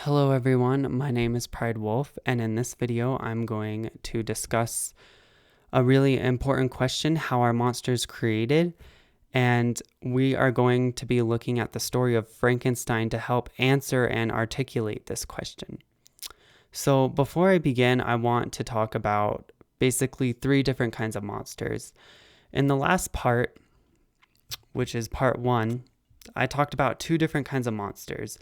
Hello everyone, my name is Pride Wolf, and in this video I'm going to discuss a really important question: how are monsters created? And we are going to be looking at the story of Frankenstein to help answer and articulate this question. So before I begin, I want to talk about basically three different kinds of monsters. In the last part, which is part 1, I talked about two different kinds of monsters.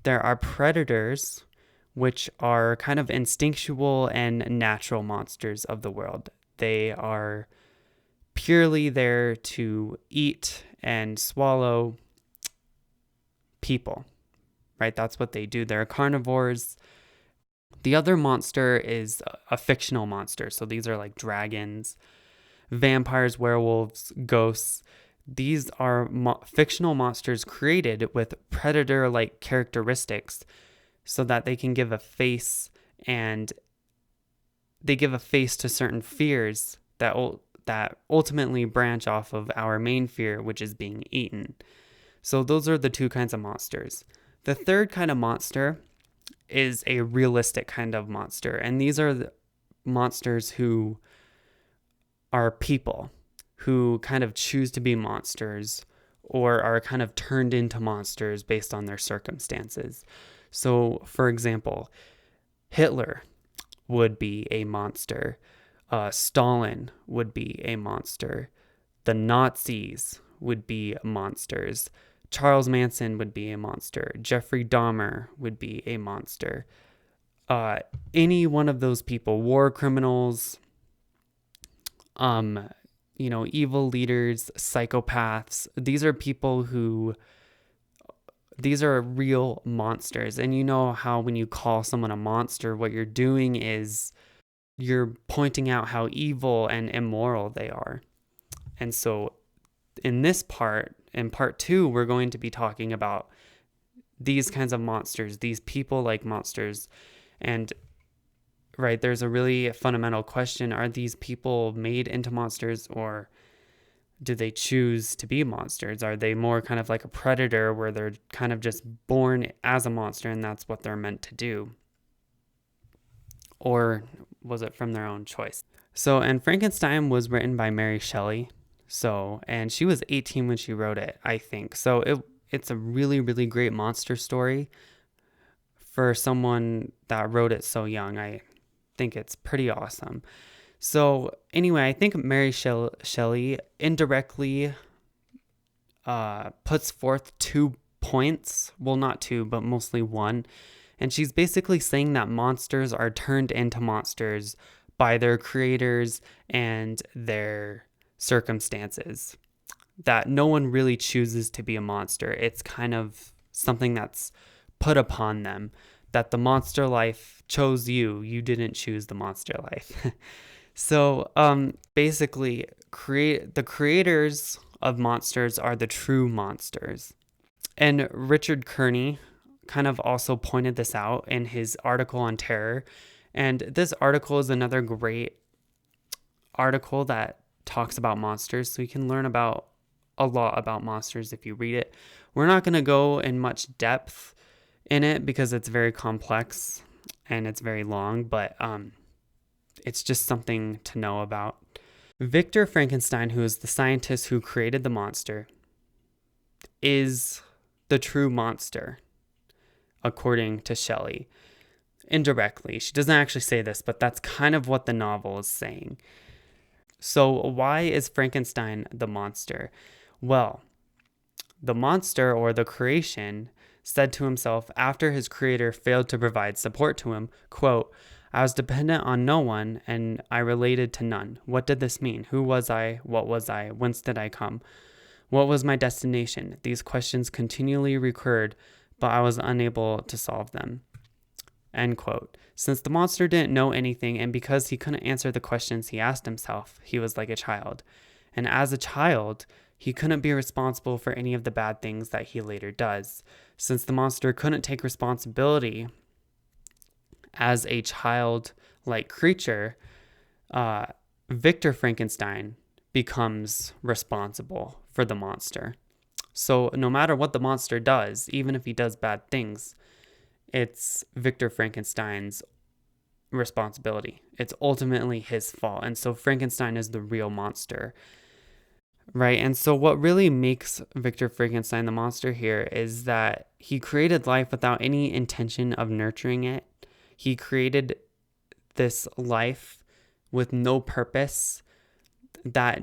There are predators, which are kind of instinctual and natural monsters of the world. They are purely there to eat and swallow people, right? That's what they do. They're carnivores. The other monster is a fictional monster. So these are like dragons, vampires, werewolves, ghosts. These are fictional monsters created with predator-like characteristics so that they can give a face, and they give a face to certain fears that ultimately branch off of our main fear, which is being eaten. So those are the two kinds of monsters. The third kind of monster is a realistic kind of monster, and these are the monsters who are people, who kind of choose to be monsters or are kind of turned into monsters based on their circumstances. So, for example, Hitler would be a monster. Stalin would be a monster. The Nazis would be monsters. Charles Manson would be a monster. Jeffrey Dahmer would be a monster. Any one of those people, war criminals, evil leaders, psychopaths. These are people these are real monsters. And you know how when you call someone a monster, what you're doing is you're pointing out how evil and immoral they are. And so in part 2, we're going to be talking about these kinds of monsters, these people-like monsters. And right, there's a really fundamental question: are these people made into monsters, or do they choose to be monsters? Are they more kind of like a predator where they're kind of just born as a monster and that's what they're meant to do? Or was it from their own choice? So, and Frankenstein was written by Mary Shelley. And she was 18 when she wrote it, I think. So it's a really, really great monster story for someone that wrote it so young. I think it's pretty awesome. So anyway, I think Mary Shelley indirectly puts forth 2 points. Well, not 2, but mostly 1. And she's basically saying that monsters are turned into monsters by their creators and their circumstances. That no one really chooses to be a monster. It's kind of something that's put upon them. That the monster life chose you. You didn't choose the monster life. So basically, the creators of monsters are the true monsters. And Richard Kearney kind of also pointed this out in his article on terror. And this article is another great article that talks about monsters. So you can learn about a lot about monsters if you read it. We're not going to go in much depth in it because it's very complex and it's very long, but it's just something to know about. Victor Frankenstein, who is the scientist who created the monster, is the true monster, according to Shelley. Indirectly. She doesn't actually say this, but that's kind of what the novel is saying. So why is Frankenstein the monster? Well, the monster, or the creation, said to himself after his creator failed to provide support to him, quote, "I was dependent on no one, and I related to none. What did this mean? Who was I? What was I? Whence did I come? What was my destination? These questions continually recurred, but I was unable to solve them." End quote. Since the monster didn't know anything, and because he couldn't answer the questions he asked himself, he was like a child. And as a child, he couldn't be responsible for any of the bad things that he later does. Since the monster couldn't take responsibility as a childlike creature, Victor Frankenstein becomes responsible for the monster. So no matter what the monster does, even if he does bad things, it's Victor Frankenstein's responsibility. It's ultimately his fault. And so Frankenstein is the real monster, right? And so what really makes Victor Frankenstein the monster here is that he created life without any intention of nurturing it. He created this life with no purpose that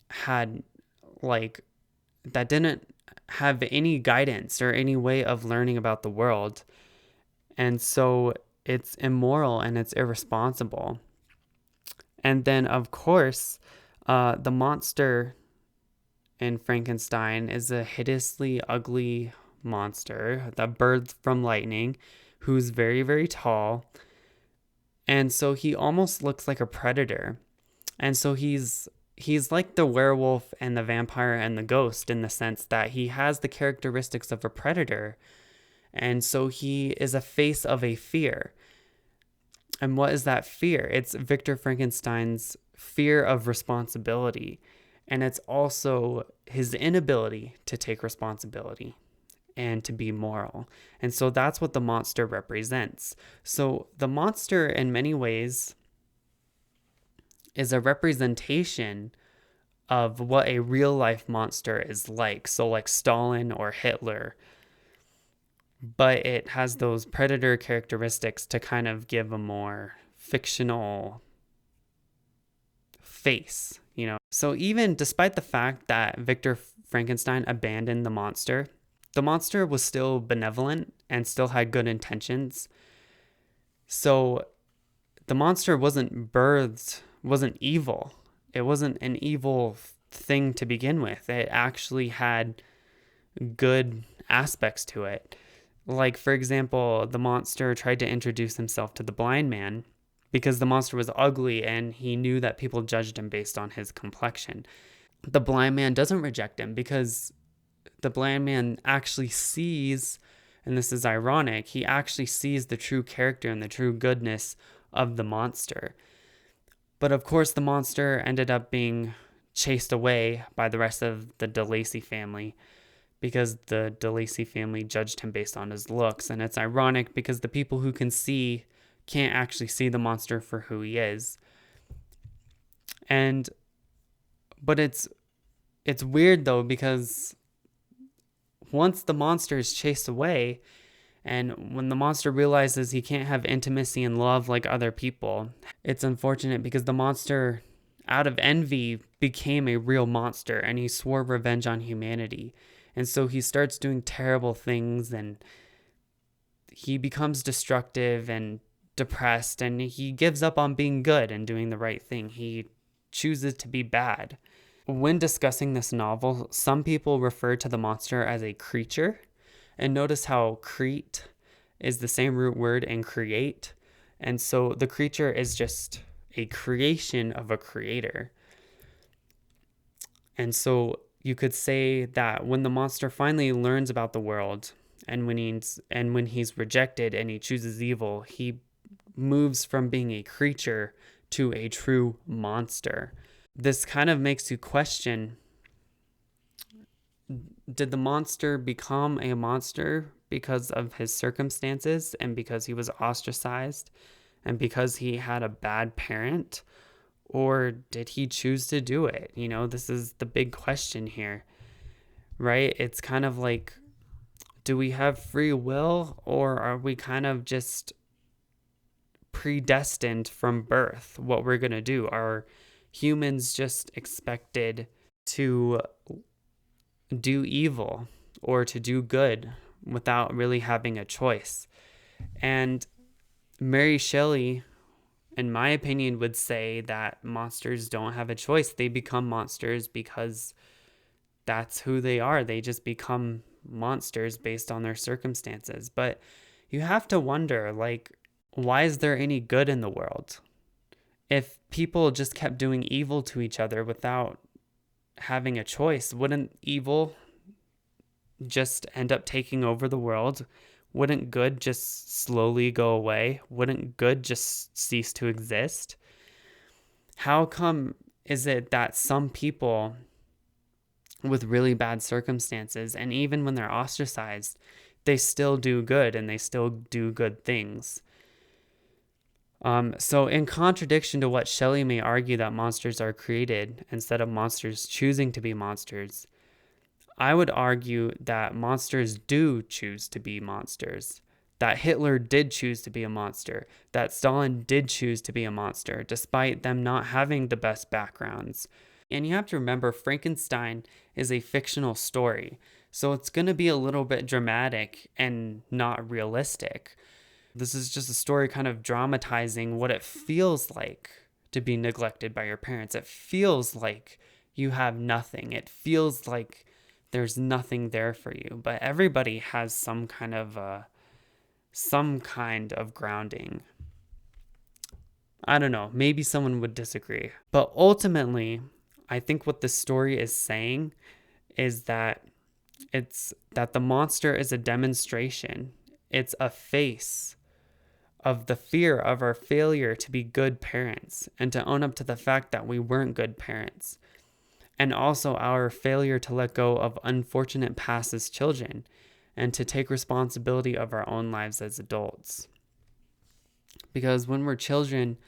had like that didn't have any guidance or any way of learning about the world. And so it's immoral and it's irresponsible. And then, of course, the monster in Frankenstein is a hideously ugly monster that births from lightning, who's very, very tall. And so he almost looks like a predator. And so he's like the werewolf and the vampire and the ghost in the sense that he has the characteristics of a predator. And so he is a face of a fear. And what is that fear? It's Victor Frankenstein's fear of responsibility. And it's also his inability to take responsibility and to be moral. And so that's what the monster represents. So the monster, in many ways, is a representation of what a real life monster is like. So like Stalin or Hitler. But it has those predator characteristics to kind of give a more fictional face, you know. So even despite the fact that Victor Frankenstein abandoned the monster was still benevolent and still had good intentions. So the monster wasn't evil. It wasn't an evil thing to begin with. It actually had good aspects to it. Like, for example, the monster tried to introduce himself to the blind man because the monster was ugly and he knew that people judged him based on his complexion. The blind man doesn't reject him because the blind man actually sees, and this is ironic, he actually sees the true character and the true goodness of the monster. But of course, the monster ended up being chased away by the rest of the DeLacy family because the DeLacy family judged him based on his looks. And it's ironic because the people who can see can't actually see the monster for who he is. But it's weird though, because once the monster is chased away, and when the monster realizes he can't have intimacy and love like other people, it's unfortunate because the monster, out of envy, became a real monster and he swore revenge on humanity. And so he starts doing terrible things and he becomes destructive and depressed and he gives up on being good and doing the right thing. He chooses to be bad. When discussing this novel, some people refer to the monster as a creature. And notice how crete is the same root word in create. And so the creature is just a creation of a creator. And so you could say that when the monster finally learns about the world and when he's rejected and he chooses evil, he moves from being a creature to a true monster. This kind of makes you question, did the monster become a monster because of his circumstances and because he was ostracized and because he had a bad parent? Or did he choose to do it? You know, this is the big question here, right? It's kind of like, do we have free will or are we kind of just predestined from birth what we're going to do? Are humans just expected to do evil or to do good without really having a choice? And Mary Shelley, in my opinion, would say that monsters don't have a choice. They become monsters because that's who they are. They just become monsters based on their circumstances. But you have to wonder, like, why is there any good in the world? If people just kept doing evil to each other without having a choice, wouldn't evil just end up taking over the world? Wouldn't good just slowly go away? Wouldn't good just cease to exist? How come is it that some people with really bad circumstances, and even when they're ostracized, they still do good and they still do good things. So in contradiction to what Shelley may argue that monsters are created instead of monsters choosing to be monsters, I would argue that monsters do choose to be monsters. That Hitler did choose to be a monster. That Stalin did choose to be a monster, despite them not having the best backgrounds. And you have to remember, Frankenstein is a fictional story, so it's going to be a little bit dramatic and not realistic. This is just a story kind of dramatizing what it feels like to be neglected by your parents. It feels like you have nothing. It feels like there's nothing there for you. But everybody has some kind of grounding. I don't know. Maybe someone would disagree. But ultimately, I think what the story is saying is that the monster is a demonstration. It's a face of the fear of our failure to be good parents and to own up to the fact that we weren't good parents. And also our failure to let go of unfortunate past as children and to take responsibility of our own lives as adults. Because when we're children,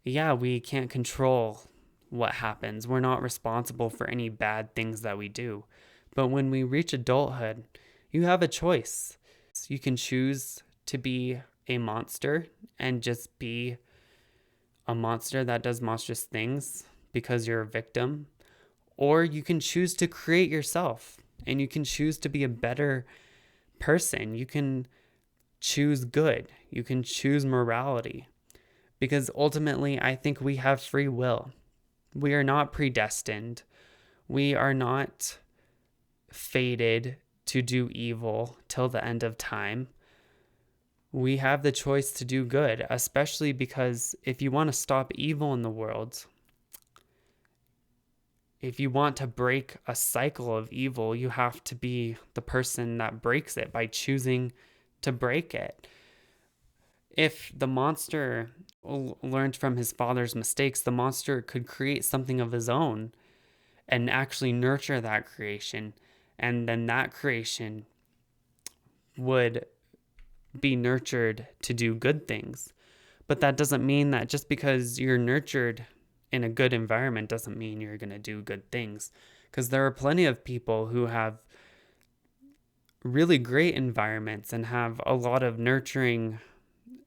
yeah, we can't control what happens. We're not responsible for any bad things that we do. But when we reach adulthood, you have a choice. You can choose to be a monster and just be a monster that does monstrous things because you're a victim. Or you can choose to create yourself and you can choose to be a better person. You can choose good. You can choose morality. Because ultimately, I think we have free will. We are not predestined. We are not fated to do evil till the end of time. We have the choice to do good, especially because if you want to stop evil in the world, if you want to break a cycle of evil, you have to be the person that breaks it by choosing to break it. If the monster learned from his father's mistakes, the monster could create something of his own and actually nurture that creation. And then that creation would be nurtured to do good things. But that doesn't mean that just because you're nurtured in a good environment doesn't mean you're going to do good things. Because there are plenty of people who have really great environments and have a lot of nurturing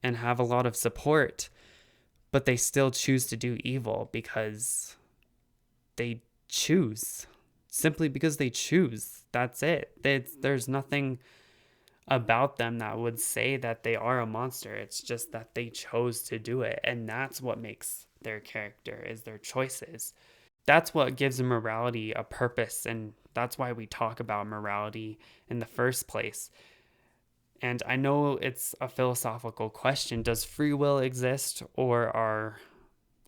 and have a lot of support, but they still choose to do evil because they choose. Simply because they choose. That's it. There's nothing about them that would say that they are a monster. It's just that they chose to do it. And that's what makes their character, is their choices. That's what gives morality a purpose. And that's why we talk about morality in the first place. And I know it's a philosophical question. Does free will exist, or are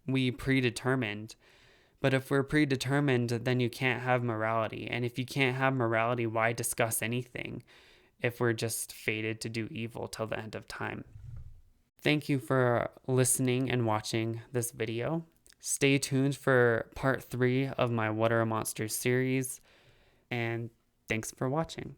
we predetermined? But if we're predetermined, then you can't have morality. And if you can't have morality, why discuss anything if we're just fated to do evil till the end of time? Thank you for listening and watching this video. Stay tuned for part 3 of my What Are Monsters series. And thanks for watching.